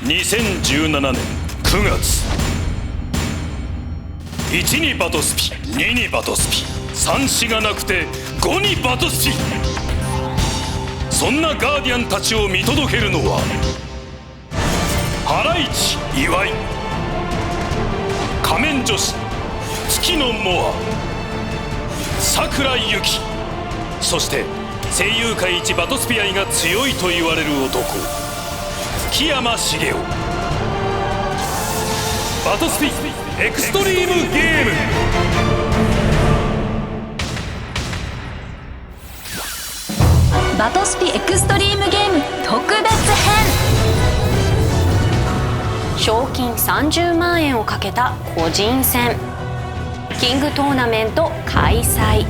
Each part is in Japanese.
2017年9月、1にバトスピ、2にバトスピ、3子がなくて5にバトスピ。そんなガーディアンたちを見届けるのはハライチ岩井、仮面女子月野モア、桜井由紀、そして声優界一バトスピ愛が強いと言われる男木山茂雄。バトスピエクストリームゲーム。バトスピエクストリームゲーム特別編。賞金30万円をかけた個人戦キングトーナメント開催。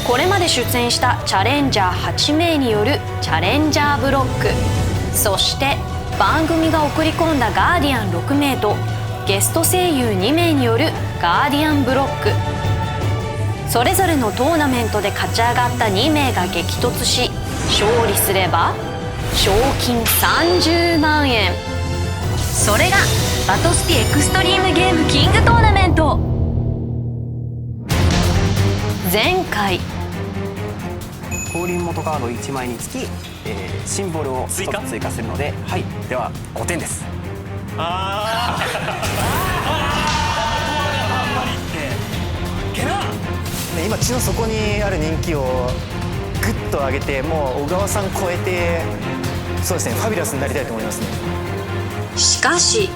これまで出演したチャレンジャー8名によるチャレンジャーブロック、そして番組が送り込んだガーディアン6名とゲスト声優2名によるガーディアンブロック。それぞれのトーナメントで勝ち上がった2名が激突し、勝利すれば賞金30万円。それがバトスピエクストリームゲームキングトーナメント。前回降臨元カード1枚につき、シンボルを1つ追加するので、はい、では5点です。今地の底にある人気をグッと上げて、もう小川さん超えて、そうですね、ファビュラスになりたいと思いますね。しかし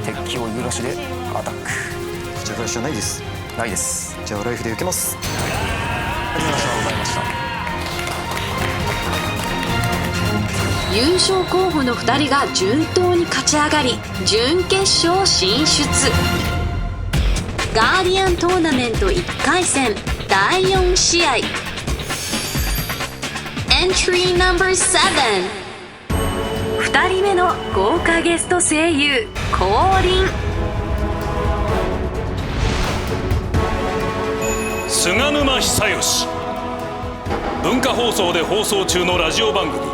敵を許しでアタック。こちらからじゃないです。ないです。じゃあライフで受けます。ありがとうございました。優勝候補の2人が順当に勝ち上がり、準決勝進出。ガーディアントーナメント1回戦第4試合。エントリーナンバー7、2人目の豪華ゲスト声優降臨。菅沼久義。文化放送で放送中のラジオ番組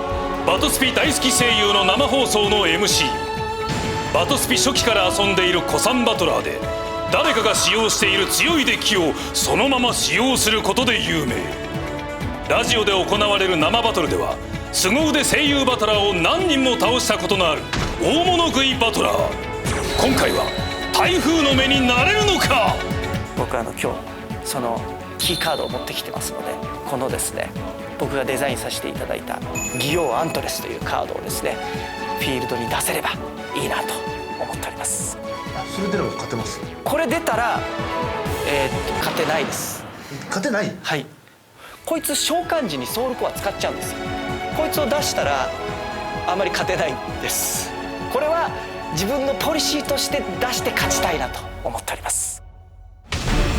バトスピ大好き声優の生放送の MC。 バトスピ初期から遊んでいる古参バトラーで、誰かが使用している強いデッキをそのまま使用することで有名。ラジオで行われる生バトルでは凄腕声優バトラーを何人も倒したことのある大物食いバトラー。今回は台風の目になれるのか。僕今日そのキーカードを持ってきてますので、このですね、僕がデザインさせていただいたギオアントレスというカードをですね、フィールドに出せればいいなと思っております。それ出れば勝てます。これ出たら、勝てないです。勝てない。はい。こいつ召喚時にソウルコア使っちゃうんですよ。こいつを出したらあまり勝てないんです。これは自分のポリシーとして出して勝ちたいなと思っております。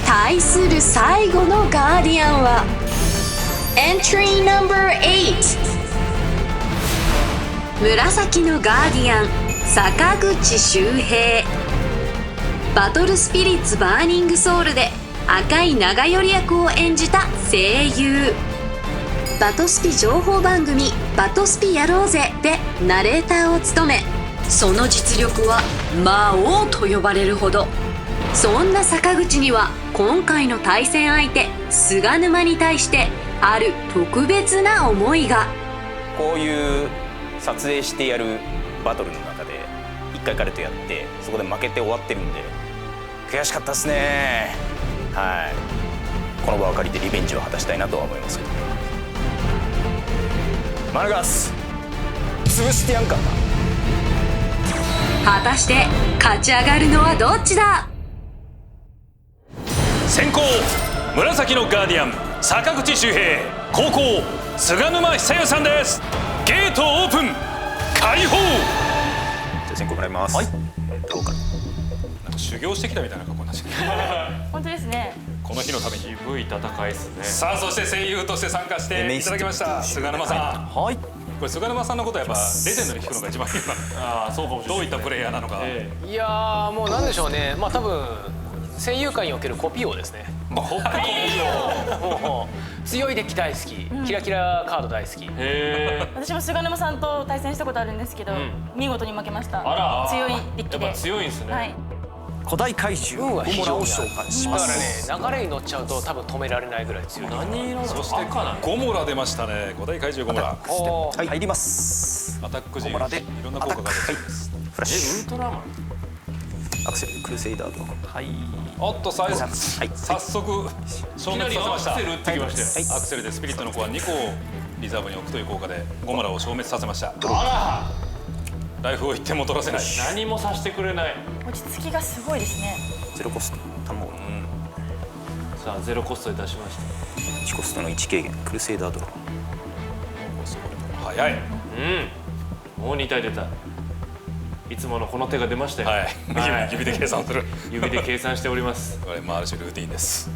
対する最後のガーディアンはエントリーナンバー8、紫のガーディアン坂口周平。バトルスピリッツバーニングソウルで赤い長頼役を演じた声優。バトスピ情報番組バトスピやろうぜでナレーターを務め、その実力は魔王と呼ばれるほど。そんな坂口には今回の対戦相手菅沼に対してある特別な思いが。こういう撮影してやるバトルの中で1回彼とやって、そこで負けて終わってるんで悔しかったですね。はい、この場を借りてリベンジを果たしたいなとは思いますけど。マルガス潰してやんか。果たして勝ち上がるのはどっちだ。先攻紫のガーディアン坂口周平、後攻菅沼久代さんです。ゲートオープン開放。じゃあ先攻もらいます。はい。どうか。なんか修行してきたみたいな格好になっちゃった本当ですね。この日のために渋い戦いですね。さあ、そして声優として参加していただきました菅沼さん。はい。これ菅沼さんのことはやっぱレジェンドに聞くのが一番いいな。ああ、そうかもしれない。どういったプレイヤーなのか。いやー、もうなんでしょうね。まあ多分戦友会におけるコピー王ですね。もう強いデッキ大好き、キラキラカード大好き。私も菅沼さんと対戦したことあるんですけど、見事に負けました。強いデッキで。やっぱ強いんですね。はい。古代怪獣ゴモラを召喚します。だからね、流れに乗っちゃうと多分止められないぐらい強い。何色？そしてゴモラ出ましたね。古代怪獣ゴモラ。はい、入ります。アタック時いゴモラでろんな効果が出てきます。フラッシュ。ウルトラマン。アクセルクルセイダードラゴン。はい。おっと早速消滅させました。アクセル打ってきましたよ。アクセルでスピリットの子は2個をリザーブに置くという効果でゴモラを消滅させました。ライフを1点も取らせない。何もさせてくれない。落ち着きがすごいですね。ゼロコストタモーさあゼロコストで出しました。1コストの1軽減クルセイダードラゴン。早い。もう2体出た。いつものこの手が出ましたよ。はい。指で計算する。指で計算しております。これある種ルーティンです。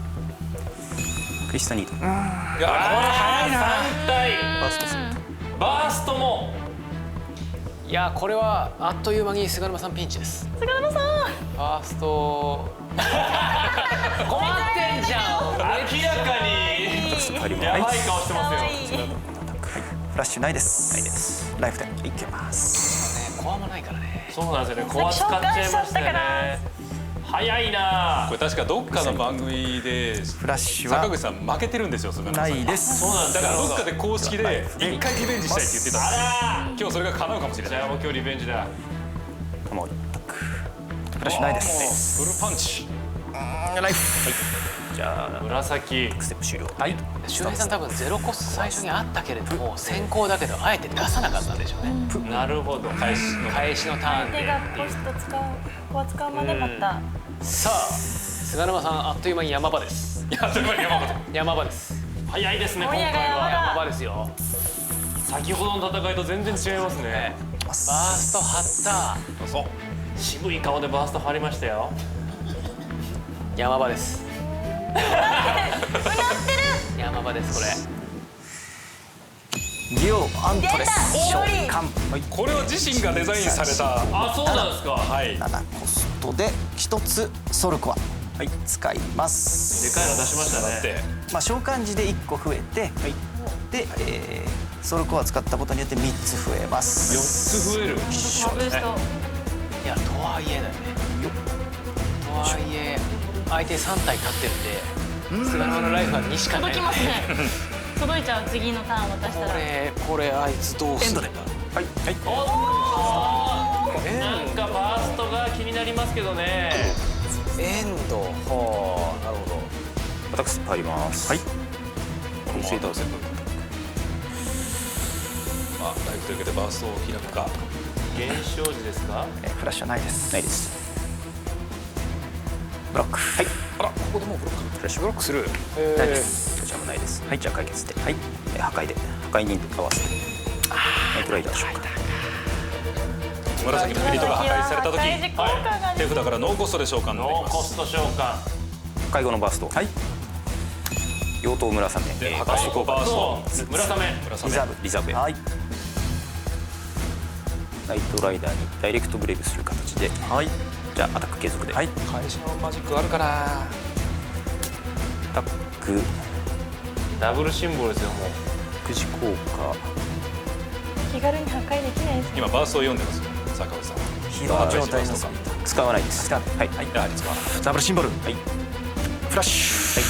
クリスタニード。いやこれ早いな。3体。バーストする。バーストも。いやこれはあっという間に菅沼さんピンチです。菅沼さん。ファースト困ってんじゃん。明らかにやばい顔してますよ。フラッシュないです。ないです。ライフでいけます。コアもないからね。そうなんですよね。コア使っちゃいましたよね。早いな。これ確かどっかの番組でフラッシュは坂口さん負けてるんですよ。ないです。そうなんだからどっかで公式で1回リベンジしたいって言ってたんです。今日それが叶うかもしれない。じゃあもう今日リベンジだ。タモリ。フラッシュないです。フルパンチ。ライフ。じゃあ紫。ステップ終了。はい。周平さん多分ゼロコスト最初にあったけれども先行だけどあえて出さなかったんでしょうね。なるほど。返しのターンで。手がコスト使う、コア使うまでまた。さあ菅沼さんあっという間に山場です。山場です。早いですね今回今夜が山は。山場ですよ。先ほどの戦いと全然違いますね。バースト張った。そう。渋い顔でバースト張りましたよ。山場です。山場ですこれ。ギオアントレス召出た喚。これは自身がデザインされた。あ、そうなんですか。はい。 7コストで1つソルコア、はい、使いまです。かいの出しましたね。だってまあ召喚時で1個増えて、で、ソルコア使ったことによって3つ増えま4す。つ増える。ブースト。いやとはいえだよね。とはいえ相手3体立ってるんで菅沼のライフは2しかない。届きますね。届いちゃう次のターン渡したら。これあいつどうするんだ。はいはい。なんかバーストが気になりますけどね。エンド。はあなるほど。アタックス入ります。はい。クルセイダードラゴン。まあライフというわけでバーストを開くか。現象時ですか。フラッシュはないです。ないです。ブロック。はい。あらここでもうブロック。フラッシュブロックする。ないです。こちらもないです。はい、じゃあ解決で。はい。破壊で破壊に合わせて。ナイトライダー召喚。紫のフィリトが破壊された時、破壊時効果が手札からノーコストで召喚できノーます。コスト召喚。破壊後のバースト。はい。妖刀村雨。で破バースト効果壊後バースト。村雨。リザーブ。リザーブへ。はいナイトライダーにダイレクトブレイブする形で。はい。じゃあアタック継続で。はい。会社のマジックあるかな。アタックダブルシンボルですよもう。くじ効果。気軽に破壊できないです。今バーストを読んでますよ。坂口さん。ヒーロー状態の使わないです。使う。はい。やはり使わない。ダブルシンボル。はい。フラッシュ。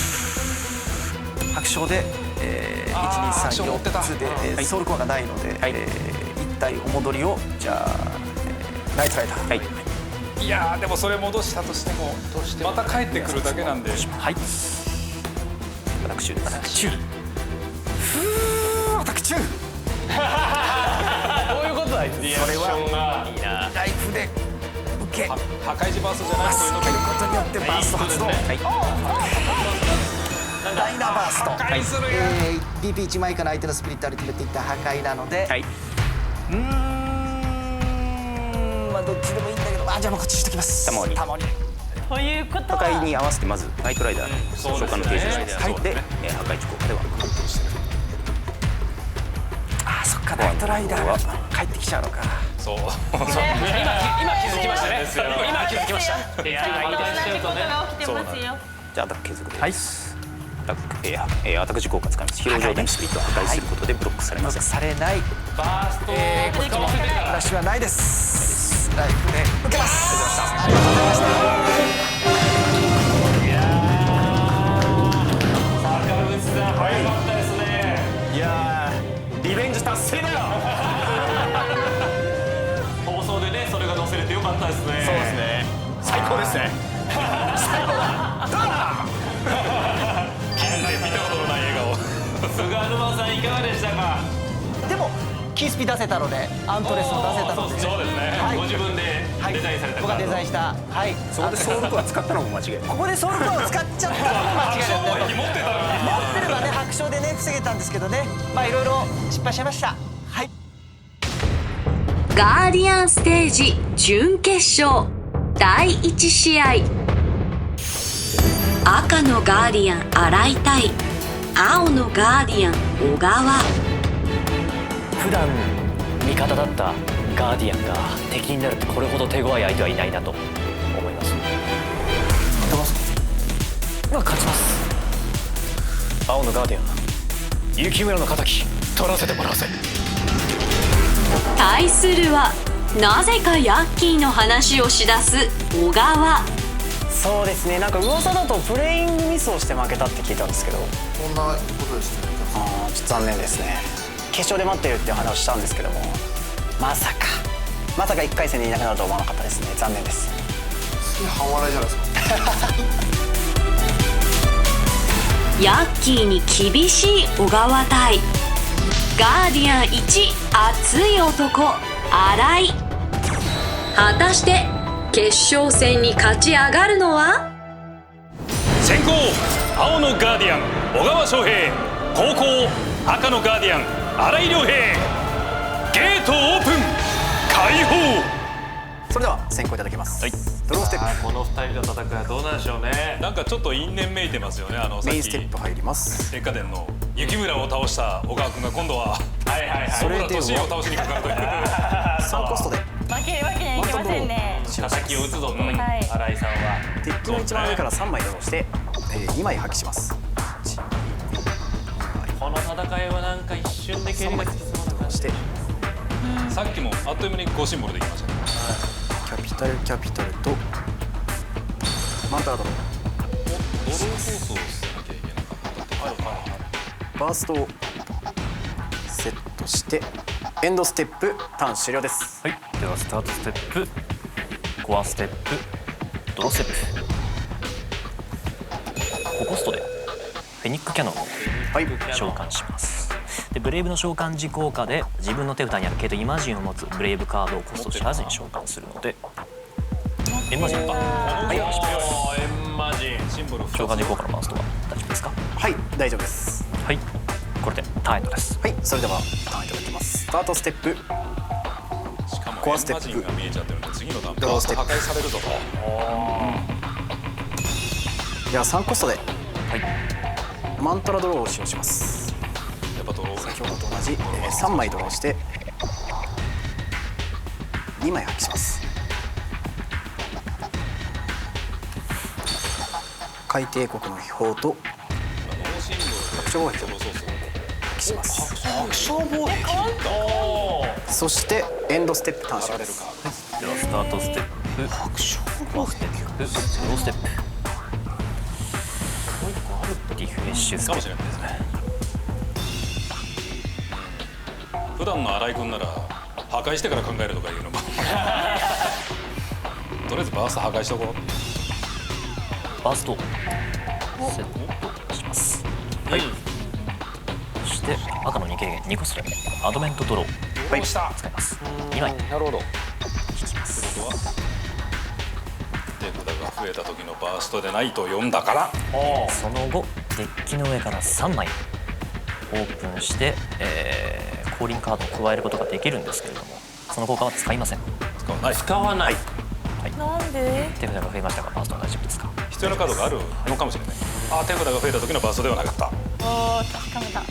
白章で、白章持ってた1、2、3、4つで、はいソウルコアがないので、はい1体お戻りをじゃあ、ナイトライダー。はい。いやーでもそれ戻したとしてもまた帰ってくるだけなんで。はい。アタック中です。中。アタック中。どういうことだいつ。リアクションがいいな。ライフで受け。破壊時バーストじゃないというの受けることによってバースト発動。はい。ダイナバースト。破壊するやん。 BP1 枚から相手のスピリットアルティメットいった破壊なので、はい。まあどっちでもいいんだけど、じゃあもうこっちしときます。タモリ。タモリ。ということ破壊は。に合わせてまずナイトライダーの召喚の提示をします。はい。で、破壊時効果では。あそっか、ナイトライダーが帰ってきちゃうのか。そう今気づきましたね。今気づきました。いやー、引退しちゃうとね。起きてますよ。じゃあアタック継続です。アタック時効果使います。疲労状態にスピリットを破壊することでブロックされません。されない。バーストこっちもフラッシュはないです。はい、受けます。ありがとうございました。坂口さん早かったですね。いやー、リベンジ達成だよ。放送でねそれが載せれてよかったですね。そうですね。最高ですね。見たことのない笑顔。菅沼さんいかがでしたか。でもキースピ出せたので、アントレスも出せたので、そうですね、はい、ご自分でデザインされた僕がデザインした、はい、そこでソウルコア使ったのも間違いない。ここでソウルコアを使っちゃったのも間違いない。持ってたのに。持ってればね、白鳥でね防げたんですけどね、まあいろいろ失敗しちゃいました。はい。ガーディアンステージ準決勝第1試合、赤のガーディアン新井対青のガーディアン小川。普段味方だったガーディアンが敵になるとこれほど手強い相手はいないなと思います。勝ちます。青のガーディアン、雪村の敵取らせてもらわせ。対するはなぜかヤッキーの話をしだす小川。そうですね、なんか噂だとプレイングミスをして負けたって聞いたんですけど、こんなことですね。ちょっと残念ですね。決勝で待ってるっていう話をしたんですけども、まさか1回戦でいなくなるとは思わなかったですね。残念です。半笑いじゃないですか。ヤッキーに厳しい小川対ガーディアン一熱い男新井。果たして決勝戦に勝ち上がるのは。先攻青のガーディアン小川翔平、後攻赤のガーディアン新井亮平。ゲートオープン開放。それでは先行いただきます。ドローステップ。この2人の戦いはどうなんでしょうね。なんかちょっと因縁めいてますよね。さっメインステッきプ入ります。鉄火伝の雪村を倒した小川君が今度はそれでは年を倒しにかかるという。3コストで負けるわけにはいきませんね。叩きを打つぞと、新井さんは。デッキの一番上から3枚ドローして2枚破棄します。この戦いはなんか一瞬で蹴りがつきそうな感じしてさっきもあっという間に5シンボルできましたね。キャピタルとマンタードロー。ドロー放送をしなきゃいけなかった。バーストをセットしてエンドステップターン終了です。はい、ではスタートステップ、コアステップ、ドローステップ。5コストでフェニックキャノンを召喚します。でブレイブの召喚時効果で自分の手札にある系統イマジンを持つブレイブカードをコスト知らずに召喚するので、エンマジン、エンマジンシンボル召喚時効果のバーストは大丈夫ですか。はい大丈夫です。はい、これでターンエンドです。はい、それではターンいただきます。スタートステップ、しかもコアステップエンマジンが見えちゃってるんで次の段ドローステップ破壊されるぞと。では3コストでマントラドローを使用します。やっぱドロー先ほどと同じ3枚ドローして2枚破棄します。海底国の秘宝と白鳥王兵を破棄します。そしてエンドステップターン終了です。ではスタートステップ、コアステップ、ドローステップ、リフレッシュステップ。かもしれないですね。普段の新井君なら破壊してから考えるとかいうのもとりあえずバースト破壊しとこう。バーストセットします。はい、そして赤の2軽減2コストでアドベントドロー使います。2枚なるほど。引きます。ってことは手札が増えた時のバーストでないと読んだから。その後デッキの上から3枚オープンして、降臨カードを加えることができるんですけれども、その効果は使いません。使わない。なんで？手札が増えましたがバーストは大丈夫ですか。必要なカードがあるのかもしれない。あ、手札が増えた時のバーストではなかった。おお、確かめた。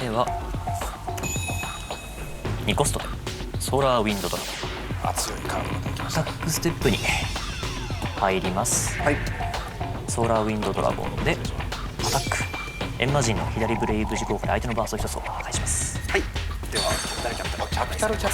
では2コストでソーラーウィンドドラゴン。強いカードができましアタックステップに入ります。はい。ソーラーウィンドドラゴンでアタック。エンマジンの左ブレイブ時効果で相手のバースト1つを破壊します。はい。ではキャピタルでし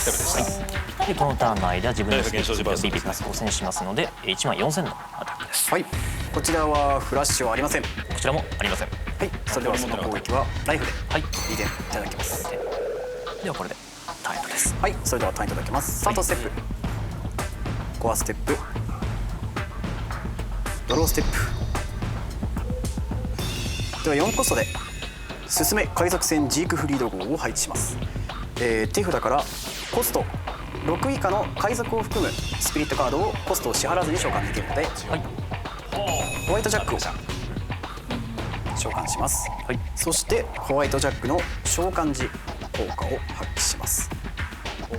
た。でこのターンの間自分のスピードで BP プラス5000しますので1万4000のアタックです。はい。こちらはフラッシュはありません。こちらもありません。はい。それではその攻撃はライフではい2点いただきます。ではこれでターンエンドです。はい。それではターンいただきます。スタートステップ、コアステップ、ドローステップ。では4コストで進め海賊船ジークフリード号を配置します。手札からコスト6以下の海賊を含むスピリットカードをコストを支払わずに召喚できるので、ホワイトジャックを召喚します。そしてホワイトジャックの召喚時効果を発揮します。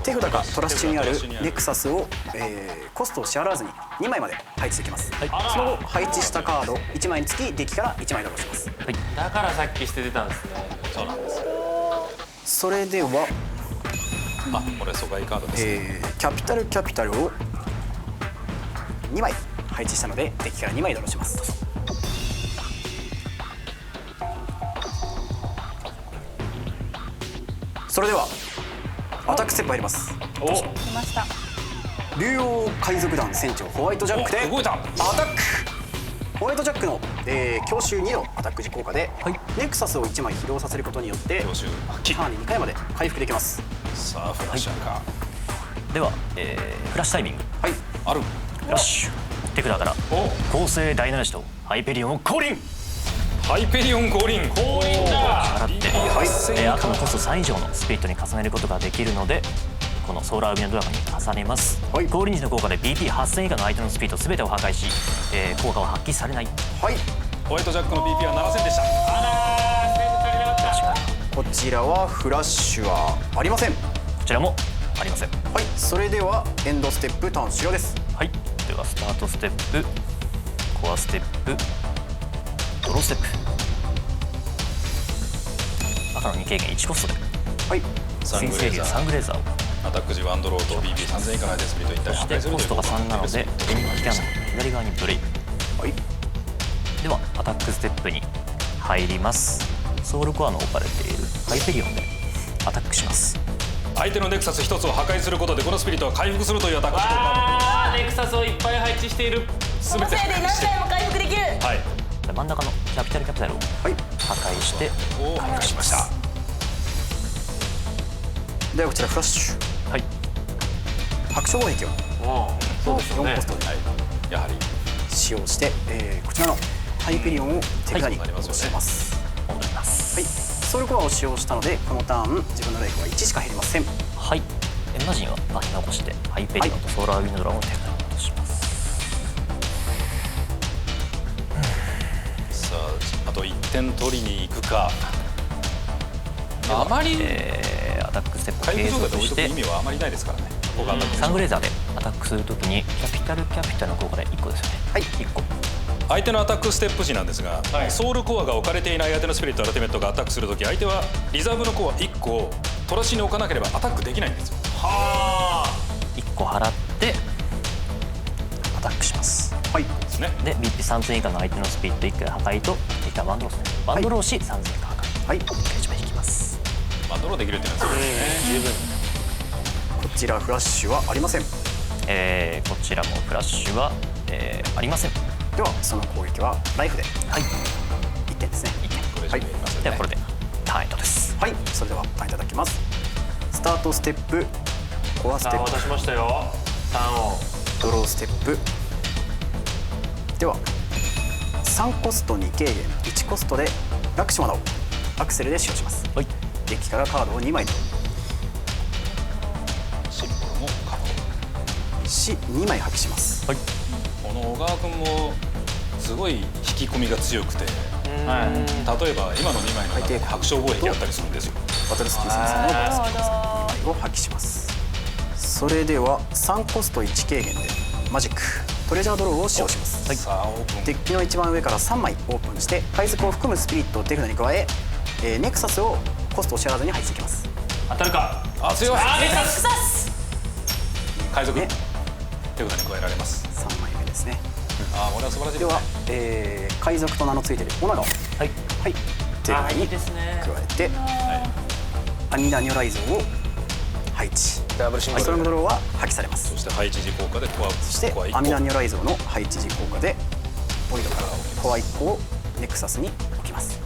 手札かトラッシュにあるネクサスを、コストを支払わずに2枚まで配置できます。その後配置したカード1枚につきデッキから1枚ドローします。だからさっき捨ててたんですね。そうなんです。それではこれ疎外カードですね。キャピタルを2枚配置したのでデッキから2枚ドローします。それではアタックステップ入ります。来ました。竜王海賊団船長ホワイトジャックで動いた。アタック。ホワイトジャックの、強襲2のアタック時効果で、ネクサスを1枚起動させることによって強襲ターンに2回まで回復できます。さあフラッシュか。では、フラッシュタイミング。はい。ある。フラッシュ。手札から構成ダイナリストハイペリオンを降臨。ハイペリオン降臨。払って赤のコスト3以上のスピリットに重ねることができるのでこのソーラーウィンドドラゴンに重ねます。降臨時の効果で BP8000 以下の相手のスピリット全てを破壊し、効果は発揮されない。はい。ホワイトジャックの BP は7000でした。こちらはフラッシュはありません。こちらもありません。はい。それではエンドステップターン終了です。はい。ではスタートステップ、コアステップ、ドローステップ。赤の2軽減1コストでサングレーザーサングレーザーをアタック時1ドローと BP3000 以下の相手スピリット1体そしてコストが3なのでエニマキャノン左側にブレイク。ではアタックステップに入ります。ソウルコアの置かれているハイペリオンでアタックします。相手のネクサス1つを破壊することでこのスピリットは回復するというアタック。ネクサスをいっぱい配置している。そのせいで何回も回復できる。はい。真ん中のキャピタルを破壊して回復しました。ではこちらフラッシュ。はい。白鳥貿易を4コストでやはり使用して、こちらのハイペリオンを手札に戻します。戻ります。はい。ソウルコアを使用したのでこのターン自分のライフは1しか減りません。はい。エンマジンは場に残してハイペリオンとソーラーウィンドドラゴンを手札に戻します。さああと1点取りに行くか。あまりアタックステップを回継復状態で置いとく続して意味はあまりないですからね。サングレーザーでアタックするときにキャピタルの効果で1個ですよね。はい、1個。相手のアタックステップ時なんですが、ソウルコアが置かれていない相手のスピリットアルティメットがアタックするとき相手はリザーブのコア1個をトラッシュに置かなければアタックできないんですよ。はあ。1個払ってアタックします。はい。ですね。で BP3000 以下の相手のスピリット1回破壊と1回ワンドローですね。ワンドローし3000以下破壊。はい。1枚引きます。ワンドローできるっていうのはすごいですね。十分。こちらフラッシュはありません。こちらもフラッシュは、ありません。ではその攻撃はライフで1点ですね。1点。はい。ではこれでターンエンドです。はい。それではターンいただきます。スタートステップ、コアステップ、渡しましたよ。ターンをドローステップ。では3コスト2軽減1コストでラクシマナをアクセルで使用します。はい。デッキからカードを2枚とシンボルもカッ2枚破棄します。ト。この小川君もすごい引き込みが強くて、例えば今の2枚の中に白鳥貿易あったりするんですよ。バトルスキー先生のバトルスキー2枚を破棄します。それでは3コスト1軽減でマジックトレジャードローを使用します。さあオープン。デッキの一番上から3枚オープンして海賊を含むスピリットを手札に加え、ネクサスをコストを支払わずに配置できます。当たるか。あ、強い。ネクサス海賊ね手札に加えられます。3枚目ですね。ああ、これは素晴らしいでですね。は、海賊と名の付いている女川、はい手札に加えて、阿弥陀如来像を配置。ダブルシンボルストロングドローは破棄されます。そして配置時効果でコアそしてコア1阿弥陀個。如来像の配置時効果でボイドからコア1個をネクサスに置きます。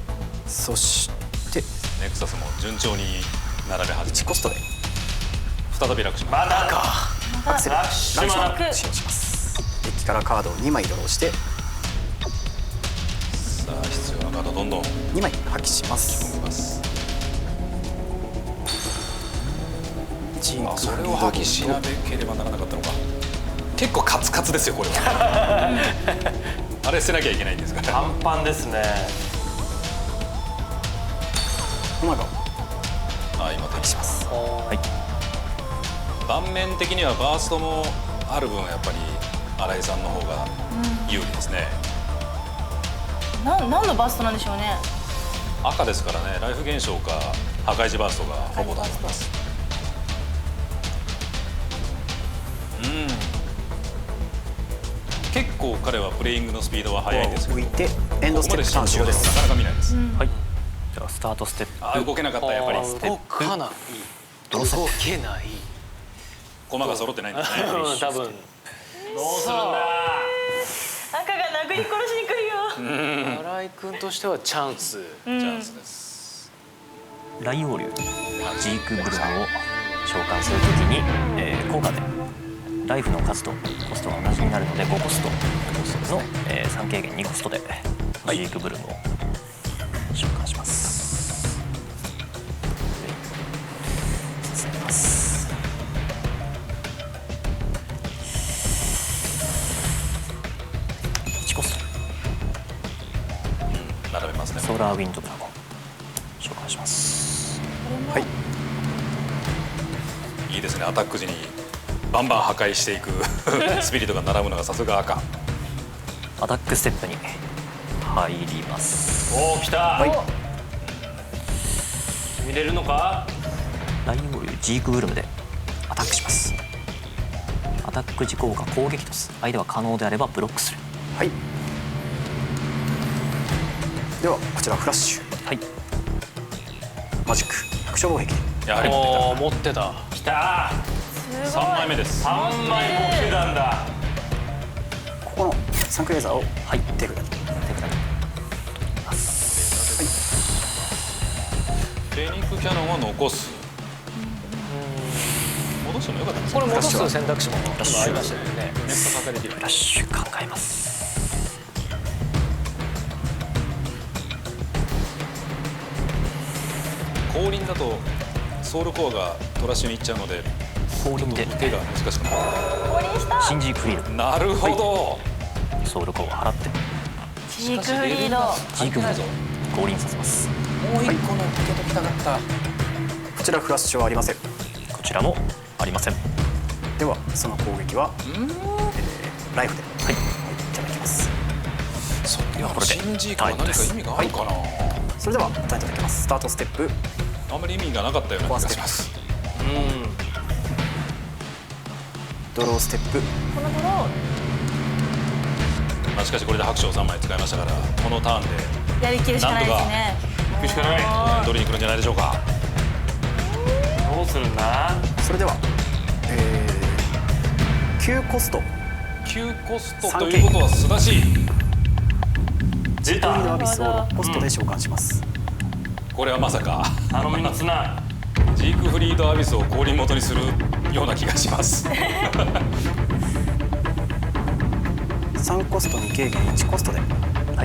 そしてネクサスも順調に並べ始め1コストで再び楽します。アクセルラッシュマンシュを使用します。デッキからカードを2枚ドローしてさあ、必要なカードどんどん2枚破棄します。あ、それを破棄しなければならなかったのか。結構カツカツですよこれは。あれ捨てなきゃいけないんですから。パンパンですね。女川あ、今手にします。はい盤面的にはバーストもある分やっぱり新井さんの方が有利ですね。何のバーストなんでしょうね。赤ですからね、ライフ現象か破壊時バーストがほぼだと思います。結構彼はプレイングのスピードは速いんですけど、置いてエンドステップターン終了です。なかなか見ないです。はいではスタートステップあ、動けなかったやっぱり。動かない動けない駒が揃ってないんですね。多分どうするんだ。赤が殴り殺しに来るよ。新井君としてはチャンス。チャンスです。ライオウリュウジークブルムを召喚するときに、効果でライフの数とコストが同じになるので5コストの、3軽減2コストでジークブルムを召喚します。進めます。1コスト並べますね。ソーラーウィンドドラゴン召喚します。はいいいですね。アタック時にバンバン破壊していくスピリットが並ぶのがさすが赤。アタックステップに入ります。おお、来た。見れるのか。ライオウリュウジークブルムでアタックします。アタック時効果攻撃とす。相手は可能であればブロックする。はいではこちらフラッシュはいマジック百消防壁やはりおお、持ってた。来た。 3枚目です。3枚も来てたんだ。ここのサンクレーザーをはい手札に手札に取ります。フェニックキャノンは残す。戻してもよかったんですか。これ戻す選択肢も今ありましたよね。ネットかかりできるフ。ラッシュ考えます。降臨だとソウルコアがトラッシュに行っちゃうので降臨で手が難しくなる。新ジークフリードなるほど。ソウルコアを払ってジークフリード。ジークブルムを降臨させます。もう一個のっけときたかった。こちらフラッシュはありません。こちらもありません。ではその攻撃は、ライフで、はい、いただきます。そっか、これで新ジークは何か意味があるかな。それでは与えていただきます。スタートステップあんまり意味がなかったような気がします。ドローステップこのドロまあしかしこれで白書を3枚使いましたから、このターンでーやりきるしかないですね。行くしかない。取りに来るんじゃないでしょうか。どうするんだ。それでは、9コスト9コストということはすだし、出ジークフリードた。アビスを6コストで召喚します。これはまさか頼みの綱。ジークフリードアビスを降臨元にするような気がします3コスト2軽減1コストで、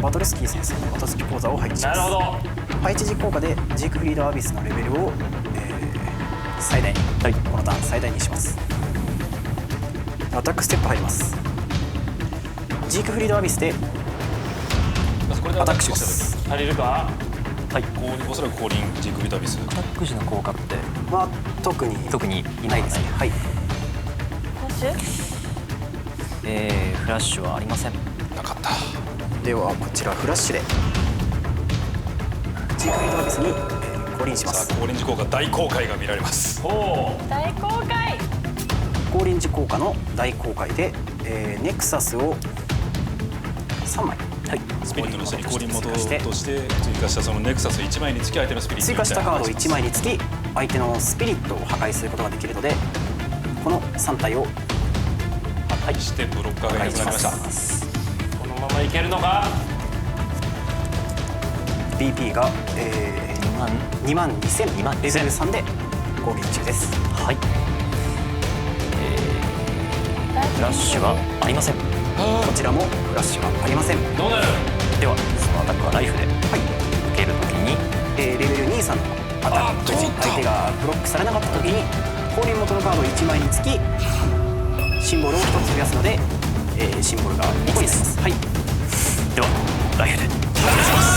バトルスキー先生のバトスピ講座を配置します。なるほど。配置時効果でジークフリードアビスのレベルを、最大に、このターン最大にします。アタックステップ入ります。ジークフリードアビスでアタックします。足りるか。はいおそらく降臨ジークフリードアビス。アタック時の効果ってまあ特にないですね。はい。フラッシュ。フラッシュはありません。なかった。ではこちらフラッシュでジークフリードアビスに、降臨します。さあ降臨時効果大公開が見られます。大公開。降臨時効果の大公開で、ネクサスを3枚、はい、スピリットの下に降臨元として追加したそのネクサス1枚につき相手のスピリット追加したカード1枚につき相手のスピリットを破壊することができるので、この3体を破壊してブロッカーがいなくなりました。このままいけるのか。 BP が、2万2000レベル3で攻撃中です。はい、フラッシュはありません。こちらもフラッシュはありません。どうなる。ではそのアタックはライフで、はい、受けるときに、レベル2、3のアタックと相手がブロックされなかったときに降臨元のカード1枚につきシンボルを1つ増やすので、シンボルが2個です。はい、ではライフでお願いします。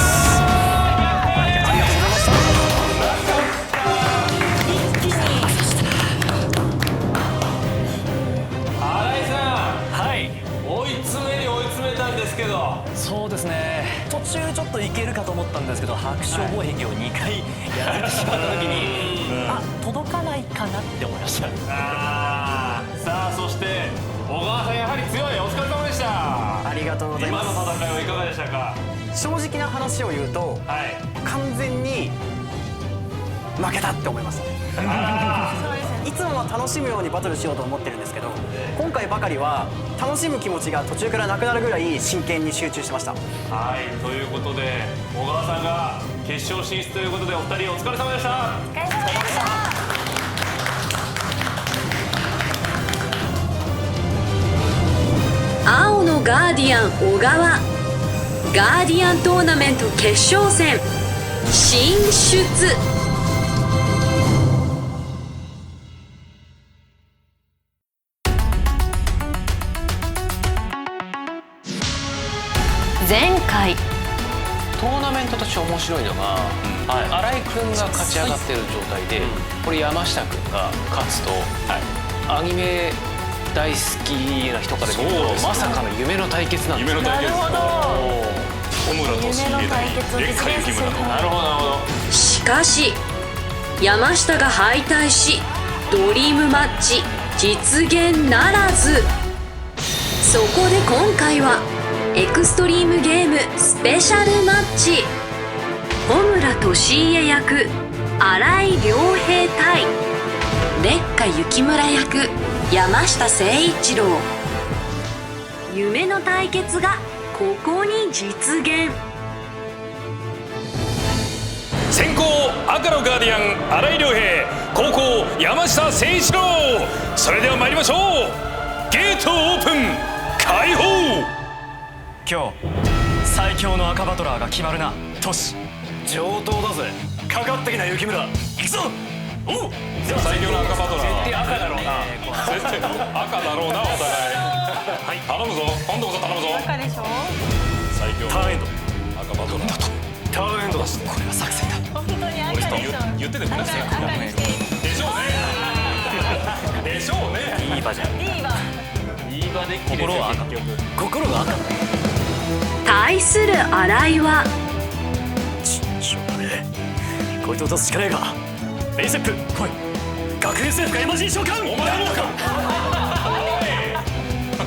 そうですね、途中ちょっといけるかと思ったんですけど、白鳥防壁を2回やられてしまった時に、あ、届かないかなって思いました。さあそして小川さんやはり強い。お疲れ様でした。ありがとうございます。今の戦いはいかがでしたか。正直な話を言うと、完全に負けたって思いましたね。いつもは楽しむようにバトルしようと思ってるんですけど、今回ばかりは楽しむ気持ちが途中からなくなるぐらい真剣に集中してました。はい、ということで小川さんが決勝進出ということで、お二人お疲れ様でした。お疲れ様でした。青のガーディアン小川、ガーディアントーナメント決勝戦進出。前回トーナメントとして面白いのが、新井君が勝ち上がってる状態で、これ山下君が勝つと、アニメ大好きな人から見るとまさかの夢の対決なんです。夢の対決。なるほど。小村俊家対烈火幸村の。なるほどなるほど。しかし山下が敗退しドリームマッチ実現ならず。そこで今回はエクストリームゲームスペシャルマッチ、小村俊家役新井良平対烈火幸村役山下誠一郎。夢の対決がここに実現。先攻赤のガーディアン新井良平、後攻山下誠一郎。それでは参りましょう。ゲートオープン開放。今日最強の赤バトラーが決まるな。トシ上等だぜ。かかってきな幸村、行くぞ。おう、最強の赤バトラー絶対赤だろうな。絶対赤だろうなお互い。頼むぞ、今度こそ頼むぞ。赤でしょ。最強のターンエンド、赤バトラー。ターンエンドだ。これは作戦だ。本当に赤でしょ。言っててください。赤にしてでしょうね。でしょうね。いい場じゃん。いいわ。いい場で心は赤。心が赤。対する新井はしょうがねえ。こいつを出すしかねえが。レイセップ来い。学園政府かエマジー召喚。お前もか。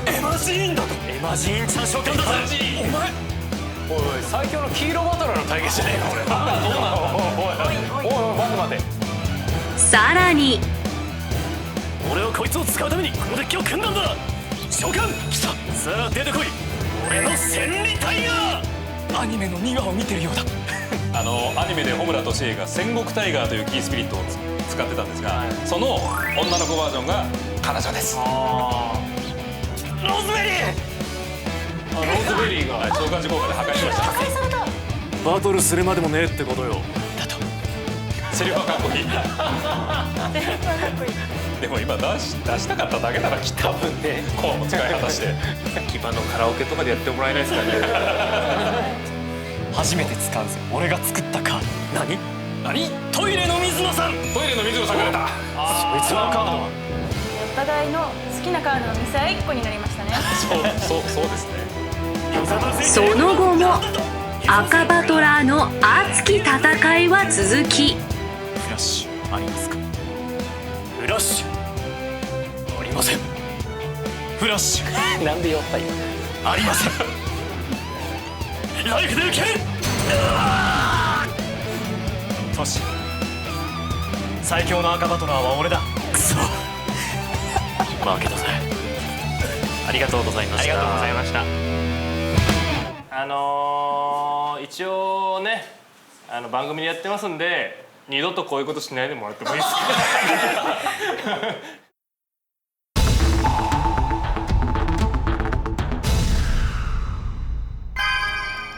エマジーンだと。エマジーンちゃん召喚だぜ。お前。おいおい、最強の黄色バトラーの対決じゃねえかこれ。どうなんだ。おいおい待って待って。さらに俺はこいつを使うためにこのデッキを組んだんだ。召喚来た。さあ出てこい。俺の千里タイガー。アニメの2話を見てるようだ。アニメで穂村俊恵が戦国タイガーというキースピリットを使ってたんですが、その女の子バージョンが彼女です。ローズベリー。ローズベリーが召喚時効果で破壊しました。バトルするまでもねえってことよ。だとセリフはかっこいい。でも今出したかっただけならきっと多分ね、コアも使い果たして基盤のカラオケとかでやってもらえないですかね。初めて使うぜ。俺が作ったカード。何トイレの水野さん。トイレの水をさかれた。そいつはカードは。お互いの好きなカードの見せ合いっこになりましたね。そうですね。その後も赤バトラーの熱き戦いは続きラッシュありますか？フラッシュありません。フラッシュなんで酔った今。ありません。ライフで受ける。トシ、最強の赤バトナーは俺だ。クソ負けたぜ。ありがとうございました。ありがとうございました。一応ね番組でやってますんで、二度とこういうことしないでもらってもいいですか？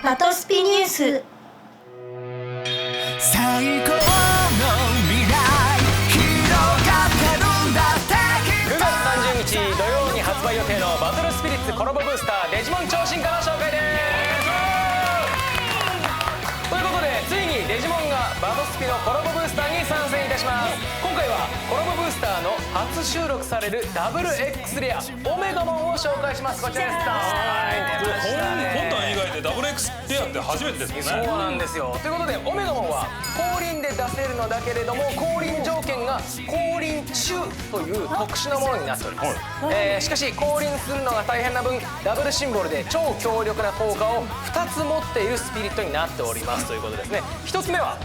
バトスピニュース。最高の未来広がってるんだって。9月30日土曜に発売予定のバトルスピリッツコラボブースターデジモン超進化の紹介です。ということでついにデジモンがバトスピのコラボブースターに参戦いたします。今回はコラボブースターの初収録されるダブル X レアオメガモンを紹介します。こちらです。本体以外でダブル X レアって初めてですもんね。そうなんですよ。ということでオメガモンは降臨で出せるのだけれども降臨条件が降臨中という特殊なものになっております。しかし降臨するのが大変な分ダブルシンボルで超強力な効果を2つ持っているスピリットになっておりますということですね。1つ目は、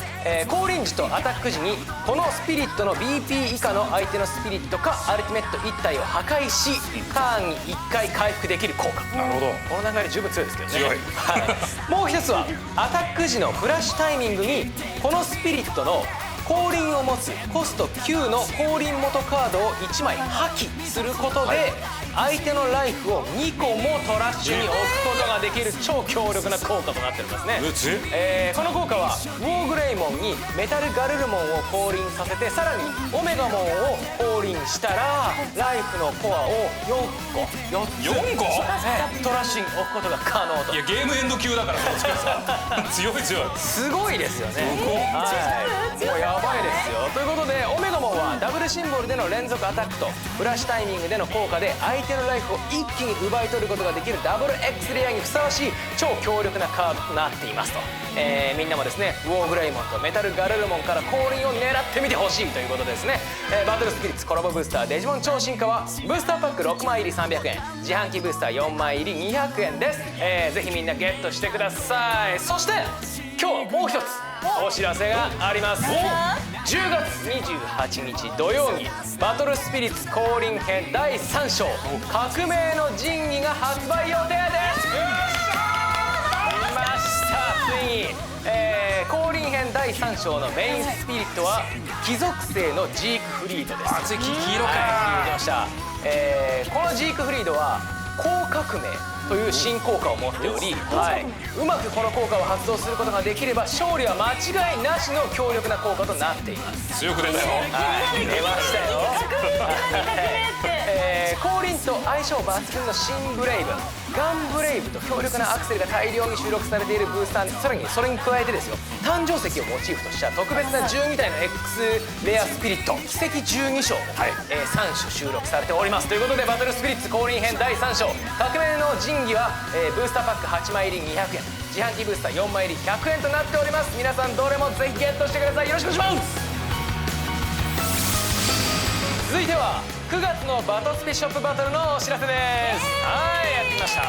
降臨時とアタック時にこのスピリットの BP 以下の相手のスピリットかアルティメット1体を破壊しターンに1回回復できる効果。なるほど。この流れ十分強いですけどね。強い。はい、もう一つはアタック時のフラッシュタイミングにこのスピリットの降臨を持つコスト9の降臨元カードを1枚破棄することで相手のライフを2個もトラッシュに置くことができる超強力な効果となっておりますね。この効果はウォーグレイモンにメタルガルルモンを降臨させてさらにオメガモンを降臨したらライフのコアを4個トラッシュに置くことが可能と。いやゲームエンド級だから強い強い。すごいですよね。はい、もうやばいですよ。ということでオメガモンはダブルシンボルでの連続アタックとフラッシュタイミングでの効果で相手のライフを一気に奪い取ることができるダブル X レアにふさわしい超強力なカードとなっていますと。みんなもですねウォーグレイモンとメタルガルルモンから降臨を狙ってみてほしいということですね。バトルスピリッツコラボブースターデジモン超進化はブースターパック6枚入り300円自販機ブースター4枚入り200円です。ぜひみんなゲットしてください。そして今日もう一つお知らせがあります。10月28日土曜にバトルスピリッツ降臨編第3章革命の神器が発売予定です。来ましたついに、降臨編第3章のメインスピリットは貴族性のジークフリードです。つい黄色か来ました。このジークフリードは高革命という新効果を持っており、うまくこの効果を発動することができれば勝利は間違いなしの強力な効果となっています。強く出たよ。出ましたよ。降臨と相性抜群の新ブレイブガンブレイブと強力なアクセルが大量に収録されているブースターにさらにそれに加えてですよ誕生石をモチーフとした特別な12体の X レアスピリット奇跡12章も、3種収録されておりますということでバトルスピリッツ降臨編第3章革命の神器は、ブースターパック8枚入り200円自販機ブースター4枚入り100円となっております。皆さんどれもぜひゲットしてください。よろしくお願いします。続いては9月のバトスピショップバトルのお知らせです。やってきました。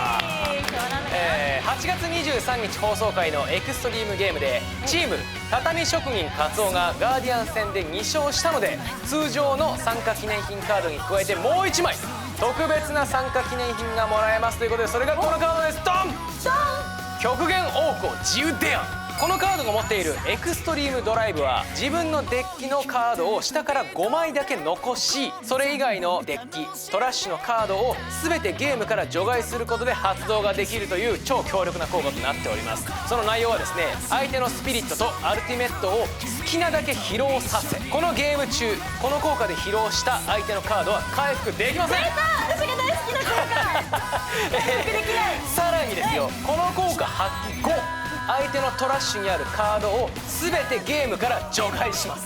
8月23日放送回のエクストリームゲームでチーム畳職人カツオがガーディアン戦で2勝したので通常の参加記念品カードに加えてもう1枚特別な参加記念品がもらえますということでそれがこのカードです。ドン！極限王国自由デアン。このカードが持っているエクストリームドライブは自分のデッキのカードを下から5枚だけ残しそれ以外のデッキトラッシュのカードを全てゲームから除外することで発動ができるという超強力な効果となっております。その内容はですね相手のスピリットとアルティメットを好きなだけ疲労させこのゲーム中この効果で疲労した相手のカードは回復できません。私が大好きな効果回復できない。さらにですよこの効果発揮後相手のトラッシュにあるカードを全てゲームから除外します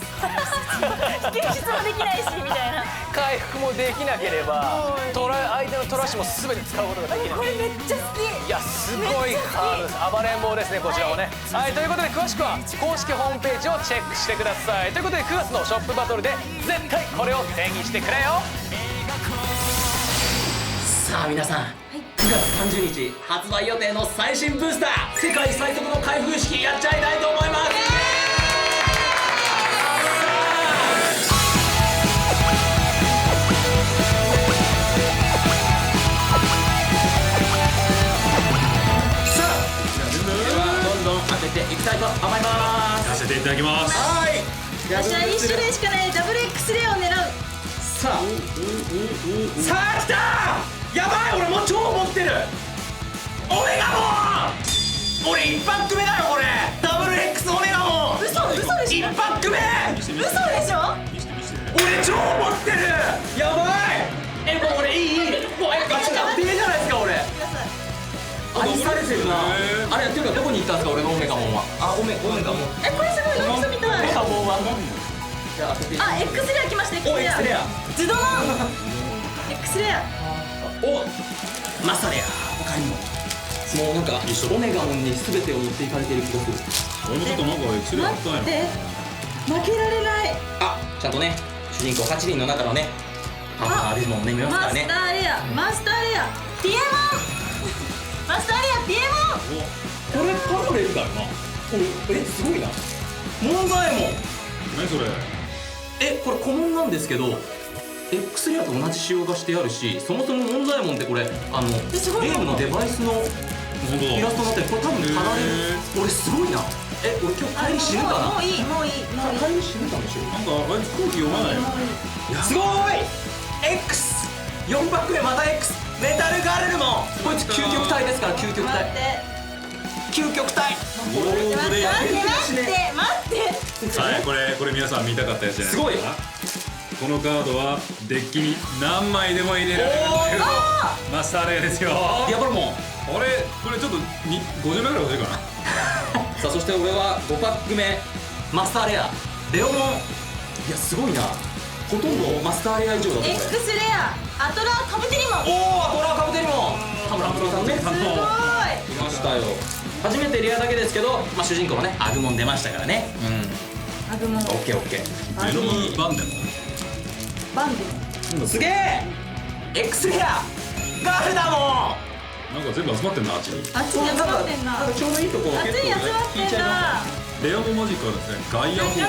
救出もできないしみたいな。回復もできなければ相手のトラッシュも全て使うことができない。これめっちゃ好き。いやすごいカードです。暴れん坊ですねこちらもね。はい、ということで詳しくは公式ホームページをチェックしてください。ということで9月のショップバトルで絶対これを手にしてくれよ。さあ皆さん、9月30日発売予定の最新ブースター世界最速の開封式やっちゃいたいと思います。どん当てていきたいと思います。やらせていただきます。はい。私は1種類しかないダブル X レアを狙う。さあ来たー。やばい、俺もう超持ってる。オメガモン。俺1パック目だよこれ。ダブル X オメガモン。嘘でしょ。1パック目。嘘でしょ。俺超持ってる。やばい。もう俺いい。もうガチ確定じゃないですか俺。愛されてるな。あれっていうかどこに行ったんですか俺のオメガモンは。オメガモン。これすごいノックみたい。オメガモンはじゃあ当てて。X レア来ました。X レア。ズドン。X レア。マサレア。他にももうなんかオメガモンに全てを持っていかれている気がする。俺もちょっとなんか X レアあったんやろ。待って負けられない。ちゃんとね主人公8人の中のねパワーデモンね見ますからね。マスターレアピエモン。マスターレアピエモン。これパラレルだよな。すごいな。モンザエモン。何それ。これ古文なんですけど X レアと同じ仕様がしてあるし、そもそもモンザエモンってこれゲームのデバイスのイラストになってる。これ多分パラレル。俺すごいな。俺今日帰り死ぬかな。もういい帰り死ぬかもしれない。なんかあいつ空気読まないよ。すごい X4 パック目また X メタルガレルモン。こいつ究極体ですから。究極体。究極体。待ってはい、これ皆さん見たかったやつじゃないですか。すごい。このカードはデッキに何枚でも入れられるというマスターレアですよ。ディアボロモン。これちょっと50枚ぐらい欲しいかな。さあそして俺は5パック目マスターレアレオモン。いやすごいな。ほとんどマスターレア以上だと。 X レアアトラーカブテリモン。アトラーカブテリモン。田村さんね。すごい。いましたよ。初めてレアだけですけど、主人公のねアグモン出ましたからね。アグモン。オッケー。ベノムバンデモン。すげえ X レアガルダモン。なんか全部集まってんなあっちに。あっちに集まってんな。ちょうどいいとこあっちに集まってんな。レアモマジックはですね、ガイアフォース。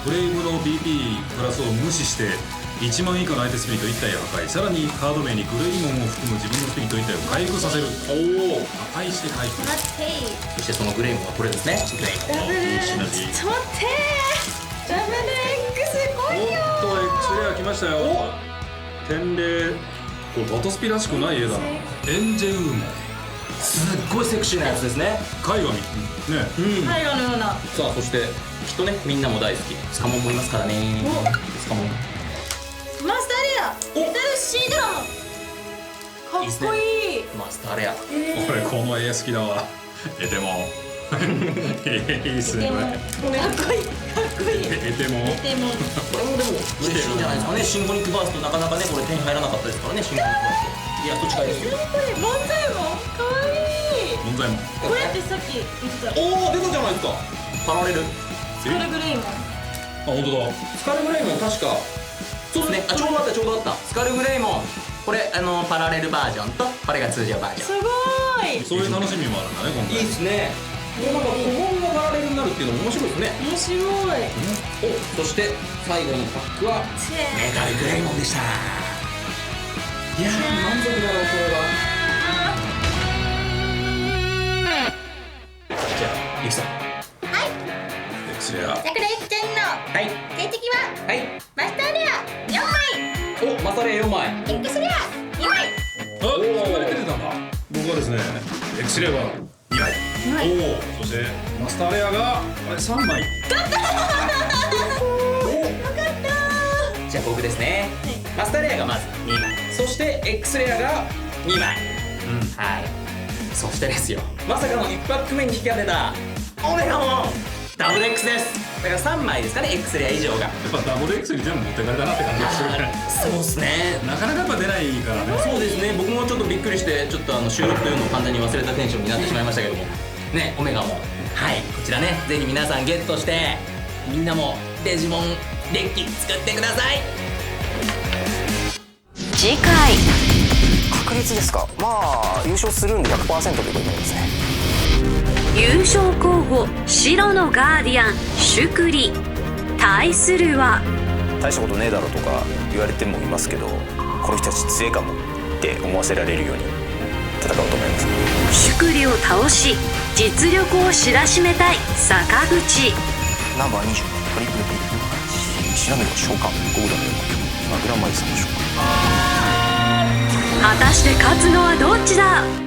フレームの BP プラスを無視して1万以下の相手スピリット1体を破壊、さらにカード名にグレイモンを含む自分のスピリット1体を回復させる。破壊して回復。そしてそのグレイモンはこれですね。グレイモン。いいシナジー。ちょっと待って。ダブル X 来いよ。X レア来ましたよ。天霊。これバトスピらしくない絵だな。エンジェウーモン。すっごいセクシーなやつですね。絵画ね。絵画のような。さあそしてきっとねみんなも大好きスカモンもいますからね。スカモン。マスターレアメタルシードラモン。かっこいい。マスターレア。俺この絵好きだわ。エテモン。いいっすねこれ。かっこいい。エテモン。これもでも嬉しいんじゃないですかね。シンフォニックバーストなかなかねこれ手に入らなかったですからね。シンフォニックバースト。いやそっちかいですよ。モンザイモンかわいい。モンザイモン。これってさっき言ってた。出たじゃないですか。パラレル。スカルグレイモン。本当だ。スカルグレイモン確かそうですね。ちょうどあった。スカルグレイモン。これパラレルバージョンとこれが通常バージョン。すごい。そういう楽しみもあるんだね今回。いいですね。なんか古文がパラレルになるっていうのも面白いですね。面白い。そして最後のパックはメタルグレイモンでした。いやー満足だろうこれは。じゃあゆきさん。はい。Xレア。桜井ちゃんの成績はマスターレア4枚。マスターレア4枚。 X レア2枚。そこが出てたんだ。僕はですね X レアは2枚。そしてマスターレアが3枚。勝ったじゃあ僕ですね。マスターレアがまず2枚、そして X レアが2枚。はい。そしてですよ、まさかの1パック目に引き当てたオメガモンダブル X です。だから3枚ですかね、X レア以上が。やっぱダブル X に全部持ってかれたなって感じがするね。そうですね、なかなかやっぱ出ないからね。そうですね、僕もちょっとびっくりして、ちょっと収録というのを完全に忘れたテンションになってしまいましたけどもね、オメガもはいこちらね、ぜひ皆さんゲットしてみんなもデジモンデッキ作ってください。次回確率ですか。まあ優勝するんで 100% ということになりますね。優勝候補白のガーディアンシュクリ対するは大したことねえだろとか言われてもいますけど、この人たち強いかもって思わせられるように戦おうと思います。シュクリを倒し実力を知らしめたい坂口。ナンバー20トリプルビル調べの召喚ゴーダのマグラマイさんの召喚。果たして勝つのはどっちだ。